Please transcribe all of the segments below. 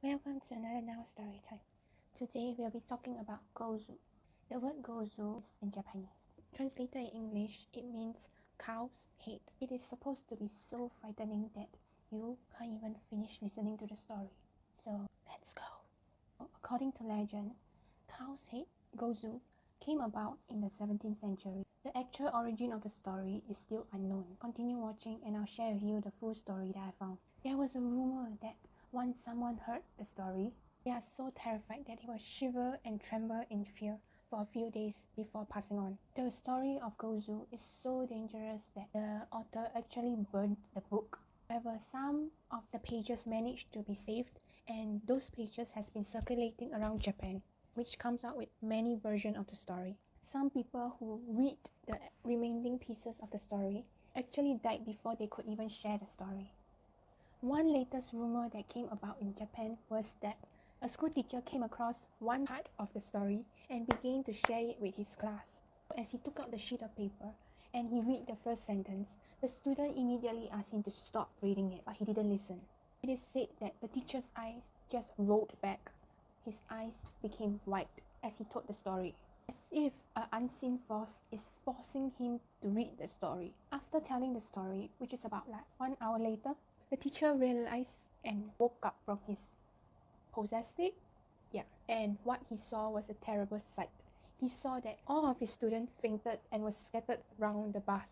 Welcome to another Now Story Time. Today we'll be talking about Gozu. The word Gozu is in Japanese. Translated in English, it means cow's head. It is supposed to be so frightening that you can't even finish listening to the story. So let's go. According to legend, cow's head, Gozu, came about in the 17th century. The actual origin of the story is still unknown. Continue watching and I'll share with you the full story that I found. There was a rumor that once someone heard the story, they are so terrified that they will shiver and tremble in fear for a few days before passing on. The story of Gozu is so dangerous that the author actually burned the book. However, some of the pages managed to be saved, and those pages has been circulating around Japan, which comes out with many versions of the story. Some people who read the remaining pieces of the story actually died before they could even share the story. One latest rumor that came about in Japan was that a school teacher came across one part of the story and began to share it with his class. As he took out the sheet of paper and he read the first sentence, the student immediately asked him to stop reading it, but he didn't listen. It is said that the teacher's eyes just rolled back. His eyes became white as he told the story, as if an unseen force is forcing him to read the story. After telling the story, which is about 1 hour later, the teacher realized and woke up from his possessed state. And what he saw was a terrible sight. He saw that all of his students fainted and were scattered around the bus.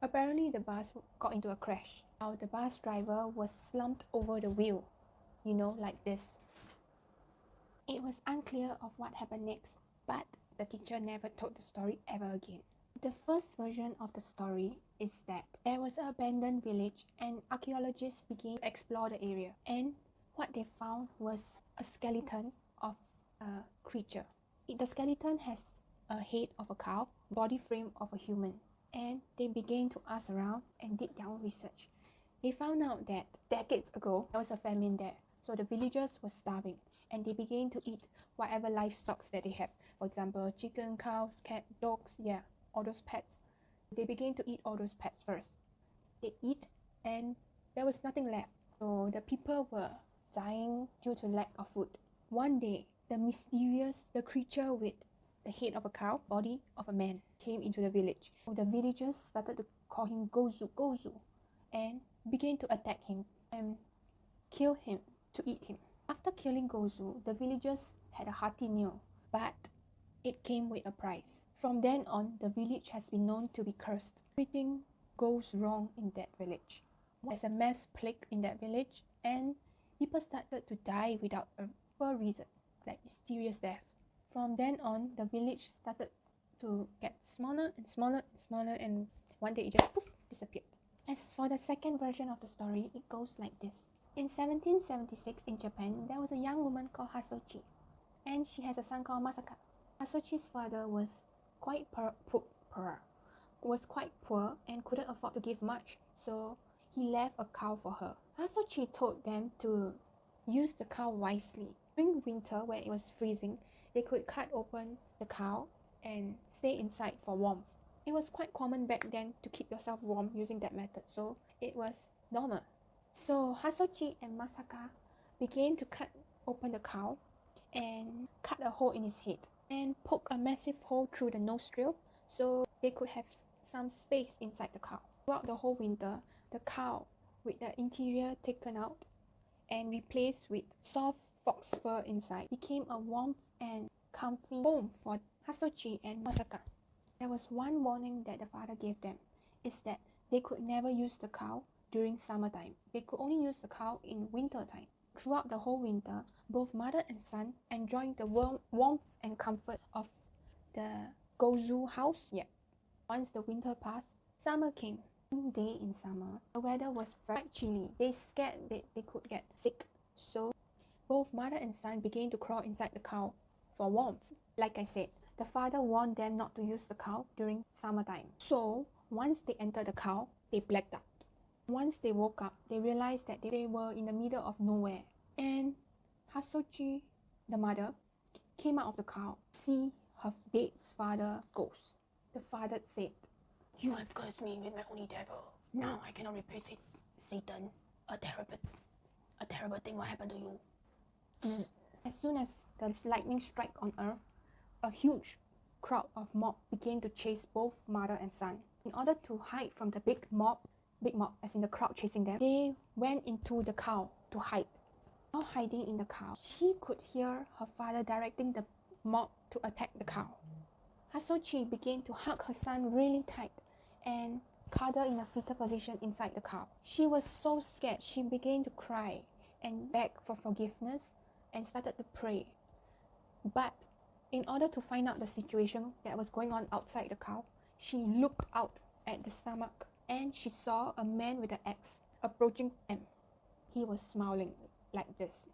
Apparently, the bus got into a crash. Now, the bus driver was slumped over the wheel, like this. It was unclear of what happened next, but the teacher never told the story ever again. The first version of the story is that there was an abandoned village and archaeologists began to explore the area, and what they found was a skeleton of a creature. The skeleton has a head of a cow, body frame of a human, and they began to ask around and did their own research. They found out that decades ago there was a famine there, so the villagers were starving and they began to eat whatever livestock that they have. For example, chicken, cows, cat, dogs, all those pets. They began to eat all those pets first. They eat and there was nothing left. So the people were dying due to lack of food. One day, the creature with the head of a cow, body of a man, came into the village. So the villagers started to call him Gozu, Gozu, and began to attack him and kill him to eat him. After killing Gozu, the villagers had a hearty meal, but it came with a price. From then on, the village has been known to be cursed. Everything goes wrong in that village. There's a mass plague in that village, and people started to die without a reason, like mysterious death. From then on, the village started to get smaller and smaller and smaller, and one day it just poof, disappeared. As for the second version of the story, it goes like this. In 1776 in Japan, there was a young woman called Hasochi, and she has a son called Masaka. Hasochi's father was quite poor and couldn't afford to give much, so he left a cow for her. Hasochi told them to use the cow wisely. During winter, when it was freezing, they could cut open the cow and stay inside for warmth. It was quite common back then to keep yourself warm using that method, so it was normal. So Hasochi and Masaka began to cut open the cow and cut a hole in his head and poke a massive hole through the nostril so they could have some space inside the cow. Throughout the whole winter, the cow, with the interior taken out and replaced with soft fox fur inside, became a warm and comfy home for Hasochi and Masaka. There was one warning that the father gave them, is that they could never use the cow during summertime. They could only use the cow in winter time. Throughout the whole winter, both mother and son enjoyed the warmth and comfort of the Gozu house. Once the winter passed, summer came. One day in summer, the weather was very chilly. They scared that they could get sick. So both mother and son began to crawl inside the cow for warmth. Like I said, the father warned them not to use the cow during summertime. So once they entered the cow, they blacked out. Once they woke up, they realized that they were in the middle of nowhere. And Hasochi, the mother, came out of the cow to see her dead father ghost. The father said, "You have cursed me with my only devil. Now I cannot replace it. Satan, a terrible thing will happen to you." As soon as the lightning struck on Earth, a huge crowd of mob began to chase both mother and son. In order to hide from the big mob as in the crowd chasing them, they went into the cow to hide. While hiding in the cow, she could hear her father directing the mob to attack the cow. Hasochi began to hug her son really tight and cuddle in a fetal position inside the cow. She was so scared, she began to cry and beg for forgiveness and started to pray. But in order to find out the situation that was going on outside the cow, she looked out at the stomach and she saw a man with an axe approaching them. He was smiling like this.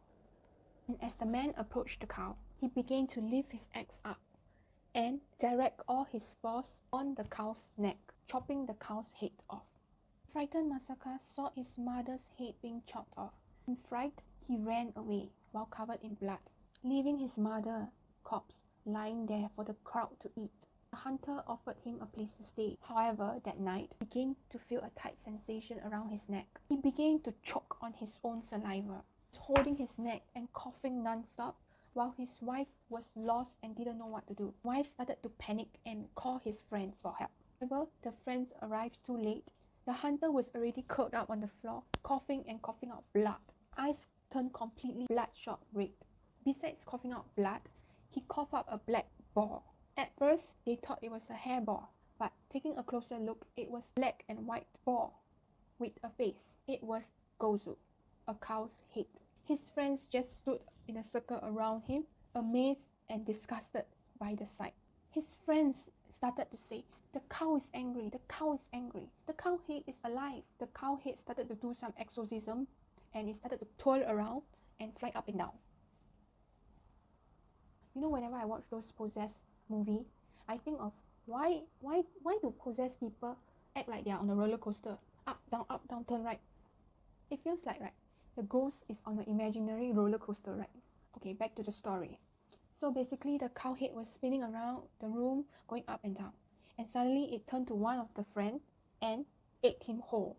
And as the man approached the cow, he began to lift his axe up and direct all his force on the cow's neck, chopping the cow's head off. Frightened Masaka saw his mother's head being chopped off. In fright, he ran away while covered in blood, leaving his mother's corpse lying there for the crowd to eat. The hunter offered him a place to stay. However, that night, he began to feel a tight sensation around his neck. He began to choke on his own saliva, holding his neck and coughing non-stop, while his wife was lost and didn't know what to do. Wife started to panic and call his friends for help. However, the friends arrived too late. The hunter was already curled up on the floor, coughing and coughing out blood. Eyes turned completely bloodshot red. Besides coughing out blood, he coughed up a black ball. At first, they thought it was a hairball, but taking a closer look, it was black and white ball with a face. It was Gozu, a cow's head. His friends just stood in a circle around him, amazed and disgusted by the sight. His friends started to say, "The cow is angry, the cow is angry, the cow head is alive." The cow head started to do some exorcism and it started to twirl around and fly up and down. You know, whenever I watch those possessed movie, I think of why do possessed people act like they are on a roller coaster? Up, down, turn right. It feels like, right, the ghost is on an imaginary roller coaster, right? Okay, back to the story. So basically, the cow head was spinning around the room, going up and down. And suddenly, it turned to one of the friends and ate him whole.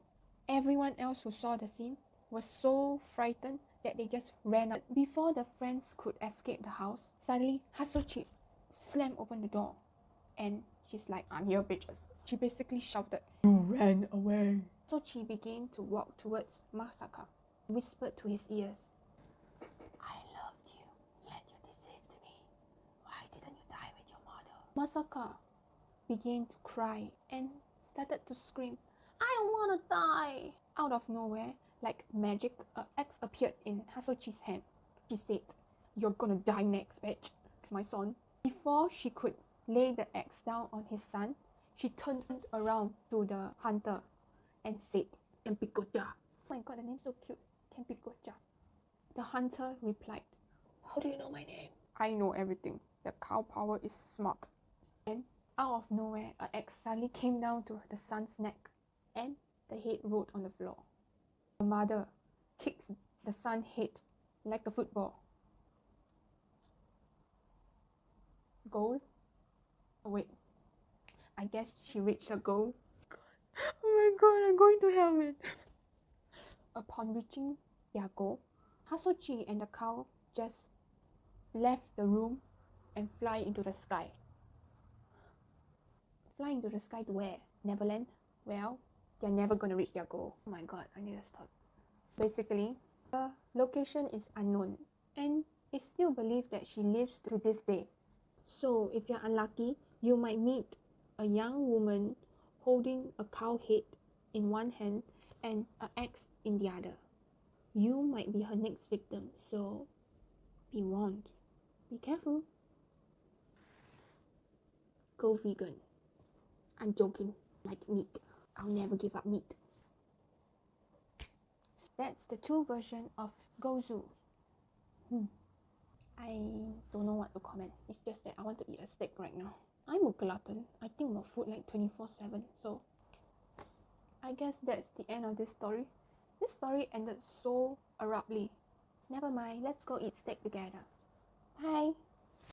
Everyone else who saw the scene was so frightened that they just ran out. Before the friends could escape the house, suddenly Hasochi slammed open the door. And she's like, "I'm here, bitches." She basically shouted, "You ran away." So she began to walk towards Masaka, whispered to his ears, "I loved you, yet you deceived me. Why didn't you die with your mother?" Masaka began to cry and started to scream, "I don't want to die." Out of nowhere, like magic, an axe appeared in Hasochi's hand. She said, "You're gonna die next, bitch. It's my son." Before she could lay the axe down on his son, she turned around to the hunter and said, "Kempikocha." Oh my god, the name's so cute. Kempikocha. The hunter replied, "How do you know my name?" "I know everything. The cow power is smart." And out of nowhere, an axe suddenly came down to the son's neck and the head rolled on the floor. The mother kicks the son's head like a football. Goal? Oh wait, I guess she reached her goal. Oh my god, I'm going to hell, man. Upon reaching their goal, Hasochi and the cow just left the room and fly into the sky. Fly into the sky to where? Neverland? Well, they're never gonna reach their goal. Oh my god, I need to stop. Basically, the location is unknown and it's still believed that she lives to this day. So if you're unlucky, you might meet a young woman holding a cow head in one hand and an axe in the other. You might be her next victim, so be warned. Be careful. Go vegan. I'm joking. Like meat. I'll never give up meat. That's the true version of Gozu. I don't know what to comment. It's just that I want to eat a steak right now. I'm a glutton. I think about food like 24/7. So I guess that's the end of this story. This story ended so abruptly. Never mind. Let's go eat steak together. Bye.